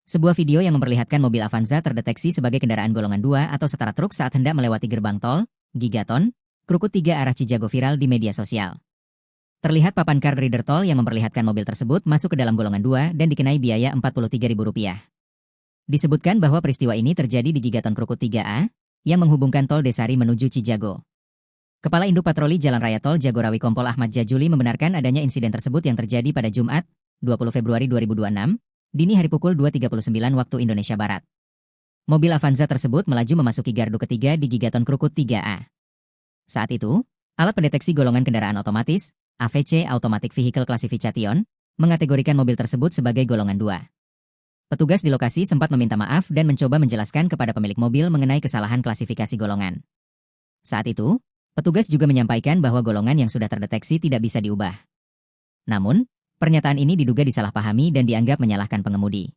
Sebuah video yang memperlihatkan mobil Avanza terdeteksi sebagai kendaraan golongan 2 atau setara truk saat hendak melewati gerbang tol, Gigaton, Krukut 3 arah Cijago viral di media sosial. Terlihat papan card reader tol yang memperlihatkan mobil tersebut masuk ke dalam golongan 2 dan dikenai biaya Rp43.000. Disebutkan bahwa peristiwa ini terjadi di Gigaton Krukut 3A, yang menghubungkan tol Desari menuju Cijago. Kepala Induk Patroli Jalan Raya Tol Jagorawi Kompol Ahmad Jajuli membenarkan adanya insiden tersebut yang terjadi pada Jumat, 20 Februari 2026, dini hari pukul 2.39 waktu Indonesia Barat. Mobil Avanza tersebut melaju memasuki gardu ketiga di Gigaton Krukut 3A. Saat itu, alat pendeteksi golongan kendaraan otomatis, AVC Automatic Vehicle Classification, mengategorikan mobil tersebut sebagai golongan 2. Petugas di lokasi sempat meminta maaf dan mencoba menjelaskan kepada pemilik mobil mengenai kesalahan klasifikasi golongan. Saat itu, petugas juga menyampaikan bahwa golongan yang sudah terdeteksi tidak bisa diubah. Namun, pernyataan ini diduga disalahpahami dan dianggap menyalahkan pengemudi.